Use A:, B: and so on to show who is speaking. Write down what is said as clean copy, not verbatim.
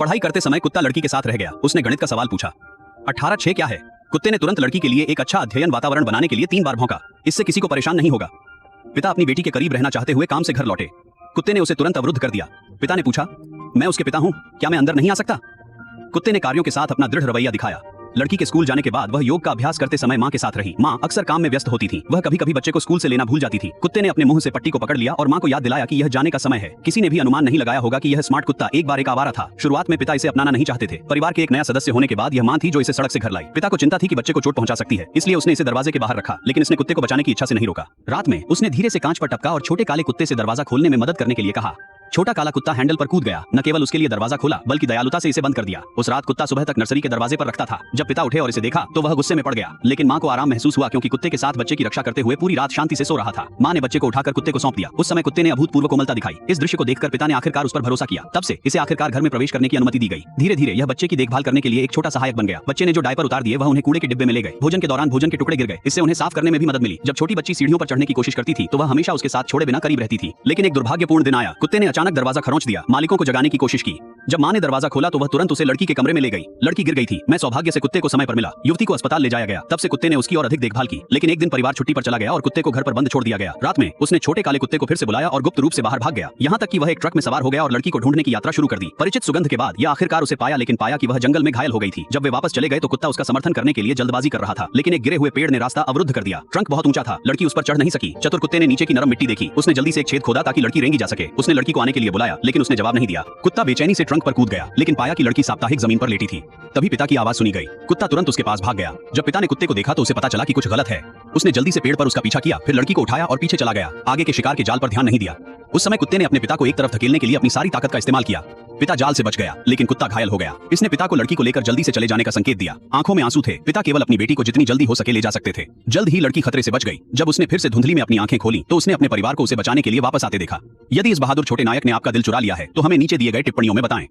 A: पढ़ाई करते समय कुत्ता लड़की के साथ रह गया। उसने गणित का सवाल पूछा। 18/6 क्या है? कुत्ते ने तुरंत लड़की के लिए एक अच्छा अध्ययन वातावरण बनाने के लिए 3 बार भौंका। इससे किसी को परेशान नहीं होगा। पिता अपनी बेटी के करीब रहना चाहते हुए काम से घर लौटे। कुत्ते ने उसे तुरंत अवरुद्ध कर दिया। पिता ने पूछा, मैं उसके पिता हूं, क्या मैं अंदर नहीं आ सकता? कुत्ते ने कार्यों के साथ अपना दृढ़ रवैया दिखाया। लड़की के स्कूल जाने के बाद वह योग का अभ्यास करते समय मां के साथ रही। मां अक्सर काम में व्यस्त होती थी। वह कभी कभी बच्चे को स्कूल से लेना भूल जाती थी। कुत्ते ने अपने मुंह से पट्टी को पकड़ लिया और मां को याद दिलाया कि यह जाने का समय है। किसी ने भी अनुमान नहीं लगाया होगा कि यह स्मार्ट कुत्ता एक बार एक आवारा था। शुरुआत में पिता इसे अपनाना नहीं चाहते थे। परिवार के एक नया सदस्य होने के बाद यह मां थी जो इसे सड़क से घर लाई। पिता को चिंता थी कि बच्चे को चोट पहुंचा सकती है, इसलिए उसने इसे दरवाजे के बाहर रखा, लेकिन इसने कुत्ते को बचाने की इच्छा से नहीं रोका। रात में उसने धीरे से कांच पर टपका और छोटे काले कुत्ते से दरवाजा खोलने में मदद करने के लिए कहा। छोटा काला कुत्ता हैंडल पर कूद गया। न केवल उसके लिए दरवाजा खोला बल्कि दयालुता से इसे बंद कर दिया। उस रात कुत्ता सुबह तक नर्सरी के दरवाजे पर रखता था। जब पिता उठे और इसे देखा तो वह गुस्से में पड़ गया, लेकिन मां को आराम महसूस हुआ क्योंकि कुत्ते के साथ बच्चे की रक्षा करते हुए पूरी रात शांति से सो रहा था। मां ने बच्चे को उठाकर कुत्ते को सौंप दिया। उस समय कुत्ते ने अभूतपूर्व कोमलता दिखाई। इस दृश्य को देखकर पिता ने आखिरकार उस पर भरोसा किया। तब से इसे आखिरकार घर में प्रवेश करने की अनुमति दी गई। धीरे धीरे यह बच्चे की देखभाल करने के लिए एक छोटा सहायक बन गया। बच्चे ने जो डायपर उतार दिए वह उन्हें कूड़े के डिब्बे में ले गए। भोजन के दौरान भोजन के टुकड़े गिर गए, इससे उन्हें साफ करने में भी मदद मिली। जब छोटी बच्ची सीढ़ियों पर चढ़ने की कोशिश करती थी तो वह हमेशा उसके साथ छोड़े बिना करीब रहती थी। लेकिन एक दुर्भाग्यपूर्ण दिन आया। कुत्ते ने अचानक दरवाजा खरोंच दिया। मालिकों को जगाने की कोशिश की। जब मां ने दरवाजा खोला तो वह तुरंत उसे लड़की के कमरे में ले गई। लड़की गिर गई थी। मैं सौभाग्य से कुत्ते को समय पर मिला। युवती को अस्पताल ले जाया गया। तब से कुत्ते ने उसकी और अधिक देखभाल की। लेकिन एक दिन परिवार छुट्टी पर चला गया और कुत्ते को घर पर बंद छोड़ दिया गया। रात में उसने छोटे काले कुत्ते को फिर से बुलाया और गुप्त रूप से बाहर भाग गया। यहाँ तक कि वह एक ट्रक में सवार हो गया और लड़की को ढूंढने की यात्रा शुरू कर दी। परिचित सुगंध के बाद यह आखिरकार उसे पाया, लेकिन पाया कि वह जंगल में घायल हो गई थी। जब वे वापस चले गए तो कुत्ता उसका समर्थन करने के लिए जल्दबाजी कर रहा था, लेकिन एक गिरे हुए पेड़ ने रास्ता अवरुद्ध कर दिया। ट्रंक बहुत ऊंचा था, लड़की उस पर चढ़ नहीं सकी। चतुर कुत्ते ने नीचे की नरम मिट्टी देखी। उसने जल्दी से एक छेद खोदा ताकि लड़की रेंगी जा सके। उसने लड़की को आने के लिए बुलाया, लेकिन उसने जवाब नहीं दिया। कुत्ता बेचैनी से ट्रंक पर कूद गया, लेकिन पाया कि लड़की साप्ताहिक जमीन पर लेटी थी। तभी पिता की आवाज सुनी गई। कुत्ता तुरंत उसके पास भाग गया। जब पिता ने कुत्ते को देखा तो उसे पता चला कि कुछ गलत है। उसने जल्दी से पेड़ पर उसका पीछा किया, फिर लड़की को उठाया और पीछे चला गया। आगे के शिकार के जाल पर ध्यान नहीं दिया। उस समय कुत्ते ने अपने पिता को एक तरफ धकेलने के लिए अपनी सारी ताकत का इस्तेमाल किया। पिता जाल से बच गया, लेकिन कुत्ता घायल हो गया। इसने पिता को लड़की को लेकर जल्दी से चले जाने का संकेत दिया। आंखों में आंसू थे। पिता केवल अपनी बेटी को जितनी जल्दी हो सके ले जा सकते थे। जल्द ही लड़की खतरे से बच गई। जब उसने फिर से धुंधली में अपनी आंखें खोली तो उसने अपने परिवार को उसे बचाने के लिए वापस आते देखा। यदि इस बहादुर छोटे नायक ने आपका दिल चुरा लिया है तो हमें नीचे दिए गए टिप्पणियों में बताएं।